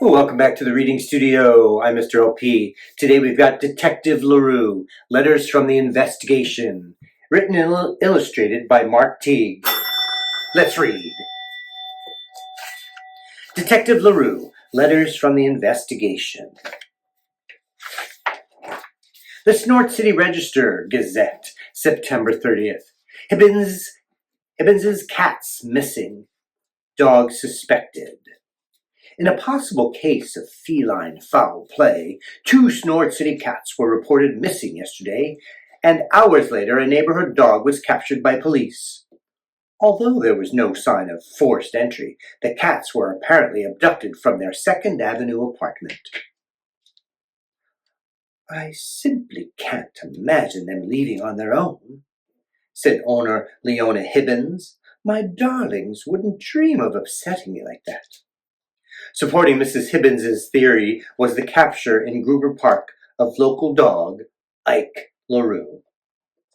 Welcome back to the reading studio. I'm Mr. LP. Today we've got Detective LaRue, Letters from the Investigation, written and illustrated by Mark Teague. Let's read. Detective LaRue, Letters from the Investigation. The Snort City Register, Gazette, September 30th. Hibbens's cats missing. Dog suspected. In a possible case of feline foul play, 2 Snort City cats were reported missing yesterday, and hours later a neighborhood dog was captured by police. Although there was no sign of forced entry, the cats were apparently abducted from their 2nd Avenue apartment. "I simply can't imagine them leaving on their own," said owner Leona Hibbins. "My darlings wouldn't dream of upsetting me like that." Supporting Mrs. Hibbins' theory was the capture in Gruber Park of local dog Ike LaRue,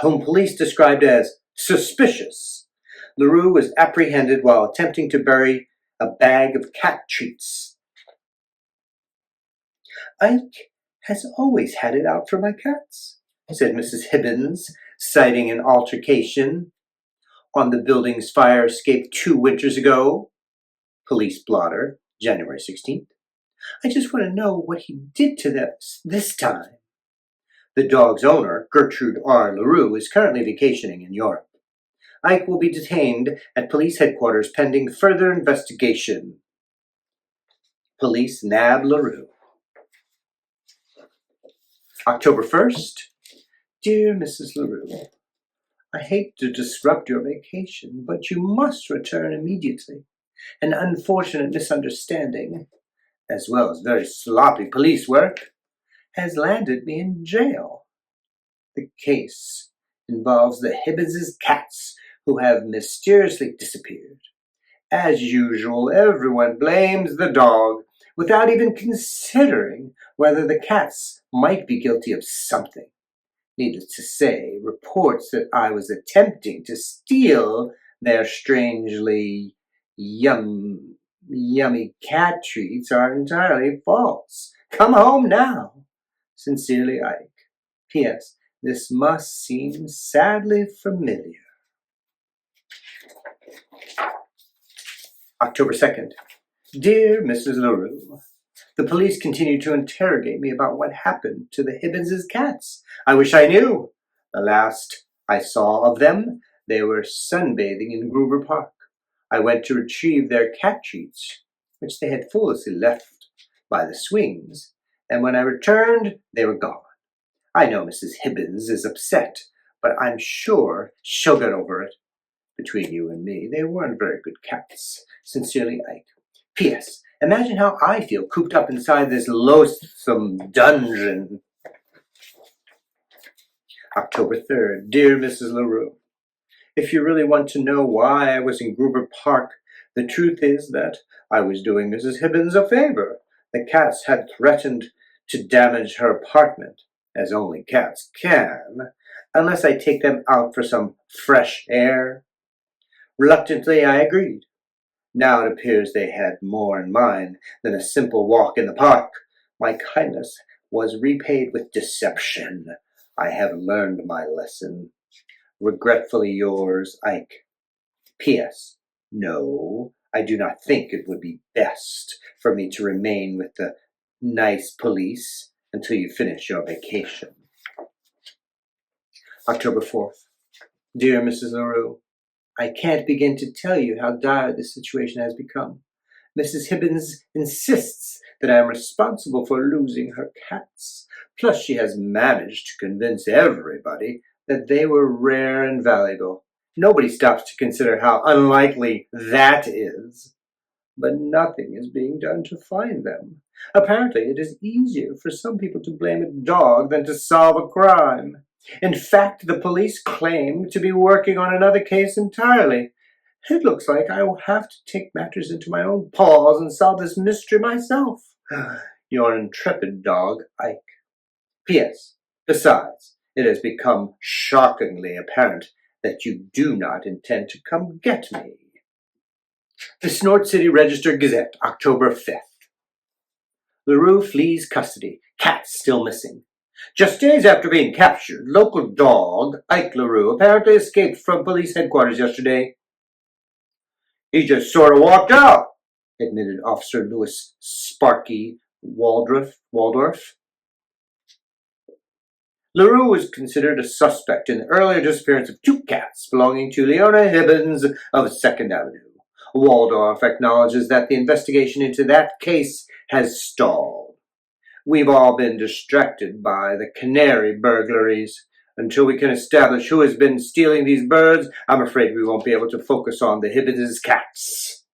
whom police described as suspicious. LaRue was apprehended while attempting to bury a bag of cat treats. "Ike has always had it out for my cats," said Mrs. Hibbins, citing an altercation on the building's fire escape 2 winters ago. Police blotter, January 16th. "I just want to know what he did to them this time." The dog's owner, Gertrude R. LaRue, is currently vacationing in Europe. Ike will be detained at police headquarters pending further investigation. Police nab LaRue. October 1st. Dear Mrs. LaRue, I hate to disrupt your vacation, but you must return immediately. An unfortunate misunderstanding, as well as very sloppy police work, has landed me in jail. The case involves the Hibbins' cats, who have mysteriously disappeared. As usual, everyone blames the dog, without even considering whether the cats might be guilty of something. Needless to say, reports that I was attempting to steal their strangely yummy cat treats are entirely false. Come home now. Sincerely, Ike. P.S. This must seem sadly familiar. October 2nd. Dear Mrs. LaRue, the police continue to interrogate me about what happened to the Hibbins' cats. I wish I knew. The last I saw of them, they were sunbathing in Gruber Park. I went to retrieve their cat treats, which they had foolishly left by the swings, and when I returned, they were gone. I know Mrs. Hibbins is upset, but I'm sure she'll get over it. Between you and me, they weren't very good cats. Sincerely, Ike. P.S. Imagine how I feel cooped up inside this loathsome dungeon. October 3rd. Dear Mrs. LaRue, if you really want to know why I was in Gruber Park, the truth is that I was doing Mrs. Hibbins a favor. The cats had threatened to damage her apartment, as only cats can, unless I take them out for some fresh air. Reluctantly, I agreed. Now it appears they had more in mind than a simple walk in the park. My kindness was repaid with deception. I have learned my lesson. Regretfully yours, Ike. P.S. No, I do not think it would be best for me to remain with the nice police until you finish your vacation. October 4th. Dear Mrs. LaRue, I can't begin to tell you how dire this situation has become. Mrs. Hibbins insists that I am responsible for losing her cats. Plus, she has managed to convince everybody that they were rare and valuable. Nobody stops to consider how unlikely that is. But nothing is being done to find them. Apparently, it is easier for some people to blame a dog than to solve a crime. In fact, the police claim to be working on another case entirely. It looks like I will have to take matters into my own paws and solve this mystery myself. Your intrepid dog, Ike. P.S. Besides, it has become shockingly apparent that you do not intend to come get me. The Snort City Register Gazette, October 5th. LaRue flees custody. Cats still missing. Just days after being captured, local dog, Ike LaRue, apparently escaped from police headquarters yesterday. He just sort of walked out, admitted Officer Louis Sparky Waldorf. LaRue was considered a suspect in the earlier disappearance of 2 cats belonging to Leona Hibbins of 2nd Avenue. Waldorf acknowledges that the investigation into that case has stalled. We've all been distracted by the canary burglaries. Until we can establish who has been stealing these birds, I'm afraid we won't be able to focus on the Hibbins cats.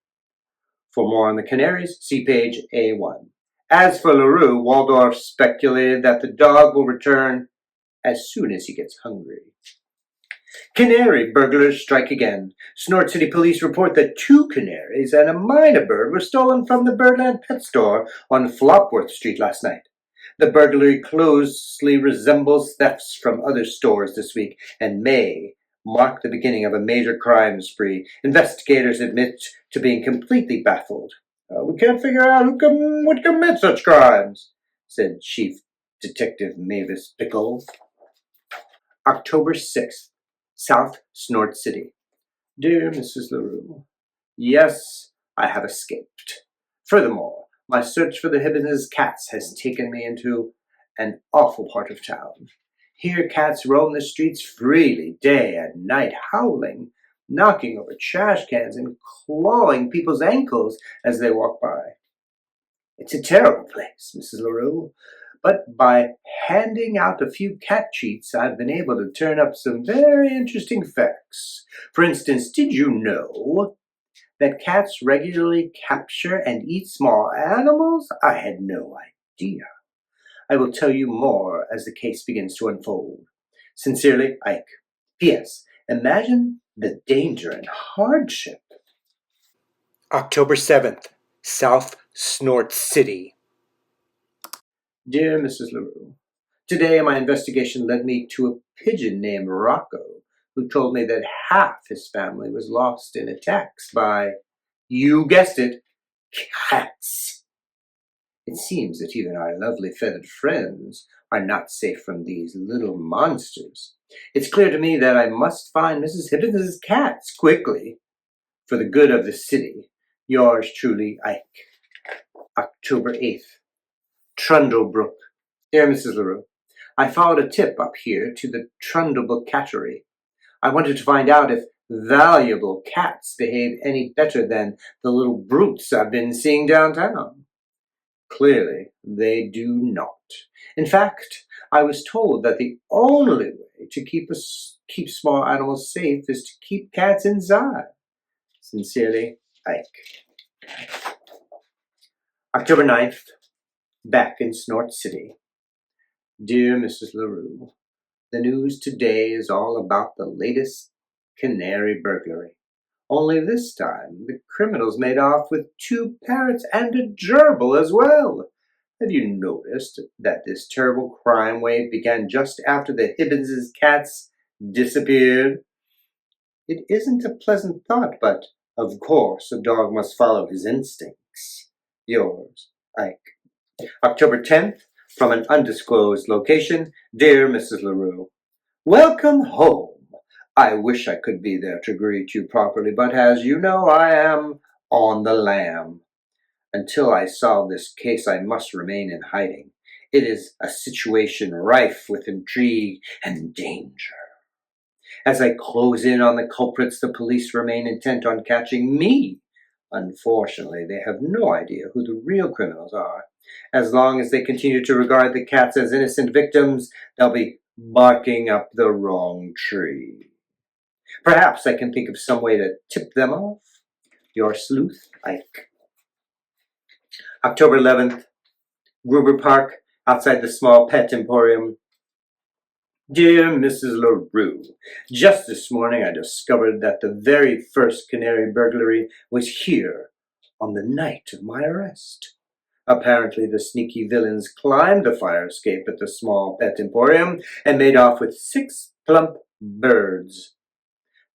For more on the canaries, see page A1. As for LaRue, Waldorf speculated that the dog will return as soon as he gets hungry. Canary burglars strike again. Snort City Police report that 2 canaries and a mynah bird were stolen from the Birdland Pet Store on Flopworth Street last night. The burglary closely resembles thefts from other stores this week and may mark the beginning of a major crime spree. Investigators admit to being completely baffled. We can't figure out who would commit such crimes, said Chief Detective Mavis Pickle. October 6th, South Snort City. Dear Mrs. LaRue, yes, I have escaped. Furthermore, my search for the Hibbins cats has taken me into an awful part of town. Here cats roam the streets freely, day and night, howling, knocking over trash cans and clawing people's ankles as they walk by. It's a terrible place, Mrs. LaRue, but by handing out a few cat treats, I've been able to turn up some very interesting facts. For instance, did you know that cats regularly capture and eat small animals? I had no idea. I will tell you more as the case begins to unfold. Sincerely, Ike. P.S. Imagine the danger and hardship. October 7th, South Snort City. Dear Mrs. LaRue, today my investigation led me to a pigeon named Rocco, who told me that half his family was lost in attacks by, you guessed it, cats. It seems that even our lovely feathered friends are not safe from these little monsters. It's clear to me that I must find Mrs. Hibbins' cats quickly, for the good of the city. Yours truly, Ike. October 8th, Trundlebrook. Dear Mrs. LaRue, I followed a tip up here to the Trundlebrook cattery. I wanted to find out if valuable cats behave any better than the little brutes I've been seeing downtown. Clearly, they do not. In fact, I was told that the only way to keep small animals safe is to keep cats inside. Sincerely, Ike. October 9th, back in Snort City. Dear Mrs. LaRue, the news today is all about the latest canary burglary. Only this time, the criminals made off with 2 parrots and a gerbil as well. Have you noticed that this terrible crime wave began just after the Hibbins' cats disappeared? It isn't a pleasant thought, but of course a dog must follow his instincts. Yours, Ike. October 10th, from an undisclosed location, dear Mrs. LaRue. Welcome home. I wish I could be there to greet you properly, but as you know, I am on the lam. Until I solve this case, I must remain in hiding. It is a situation rife with intrigue and danger. As I close in on the culprits, the police remain intent on catching me. Unfortunately, they have no idea who the real criminals are. As long as they continue to regard the cats as innocent victims, they'll be barking up the wrong tree. Perhaps I can think of some way to tip them off. Your sleuth, Ike. October 11th, Gruber Park, outside the small pet emporium. Dear Mrs. LaRue, just this morning I discovered that the very first canary burglary was here on the night of my arrest. Apparently the sneaky villains climbed the fire escape at the small pet emporium and made off with 6 plump birds.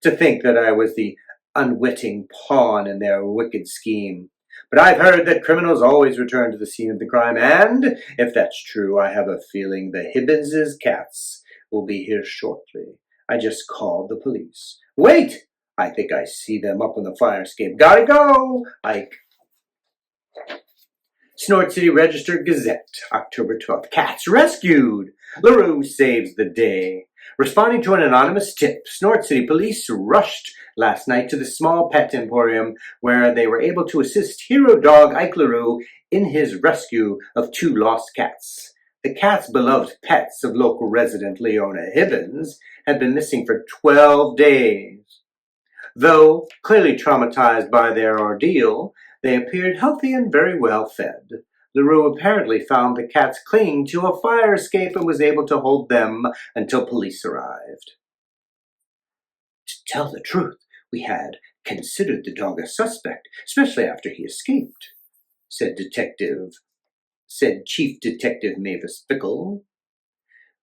To think that I was the unwitting pawn in their wicked scheme. But I've heard that criminals always return to the scene of the crime, and if that's true, I have a feeling the Hibbins' cats will be here shortly. I just called the police. Wait! I think I see them up on the fire escape. Gotta go! Ike. Snort City Register Gazette, October 12th. Cats rescued! LaRue saves the day. Responding to an anonymous tip, Snort City police rushed last night to the small pet emporium where they were able to assist hero dog Ike LaRue in his rescue of 2 lost cats. The cats, beloved pets of local resident Leona Hibbins, had been missing for 12 days. Though clearly traumatized by their ordeal, they appeared healthy and very well fed. LaRue apparently found the cats clinging to a fire escape and was able to hold them until police arrived. To tell the truth, we had considered the dog a suspect, especially after he escaped, said Chief Detective Mavis Bickle.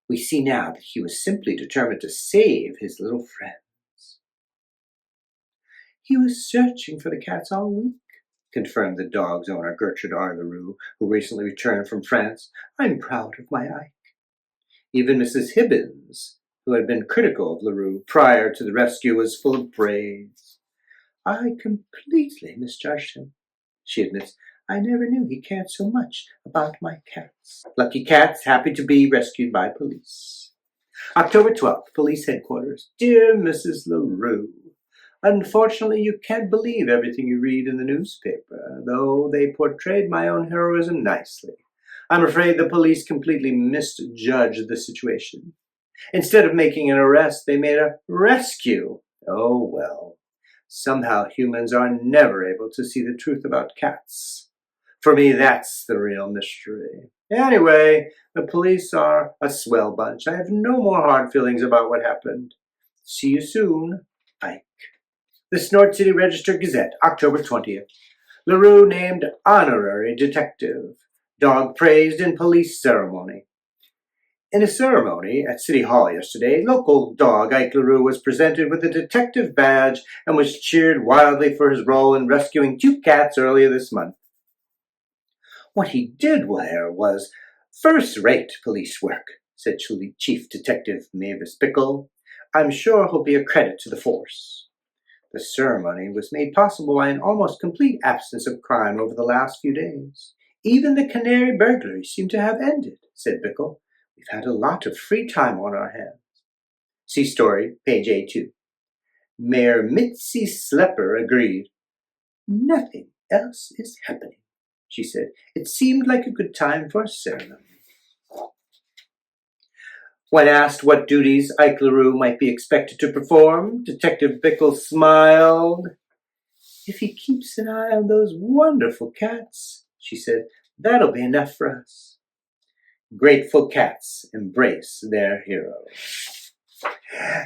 We see now that he was simply determined to save his little friends. He was searching for the cats all week, confirmed the dog's owner, Gertrude R. LaRue, who recently returned from France. I'm proud of my Ike. Even Mrs. Hibbins, who had been critical of LaRue prior to the rescue, was full of praise. I completely misjudged him, she admits. I never knew he cared so much about my cats. Lucky cats, happy to be rescued by police. October 12th, Police Headquarters. Dear Mrs. LaRue, unfortunately, you can't believe everything you read in the newspaper, though they portrayed my own heroism nicely. I'm afraid the police completely misjudged the situation. Instead of making an arrest, they made a rescue. Oh, well. Somehow humans are never able to see the truth about cats. For me, that's the real mystery. Anyway, the police are a swell bunch. I have no more hard feelings about what happened. See you soon, Ike. The Snort City Register Gazette, October 20th. LaRue named honorary detective. Dog praised in police ceremony. In a ceremony at City Hall yesterday, local dog Ike LaRue was presented with a detective badge and was cheered wildly for his role in rescuing 2 cats earlier this month. What he did there was first-rate police work, said Chief Detective Mavis Bickle. I'm sure he'll be a credit to the force. The ceremony was made possible by an almost complete absence of crime over the last few days. Even the canary burglaries seem to have ended, said Bickle. We've had a lot of free time on our hands. See story, page A2. Mayor Mitzi Slepper agreed. Nothing else is happening, she said. It seemed like a good time for a ceremony. When asked what duties Ike LaRue might be expected to perform, Detective Bickle smiled. If he keeps an eye on those wonderful cats, she said, that'll be enough for us. Grateful cats embrace their hero.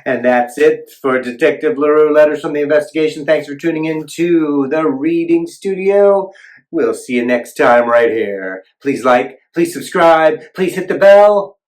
And that's it for Detective LaRue, Letters from the Investigation. Thanks for tuning in to the Reading Studio. We'll see you next time right here. Please like, please subscribe, please hit the bell.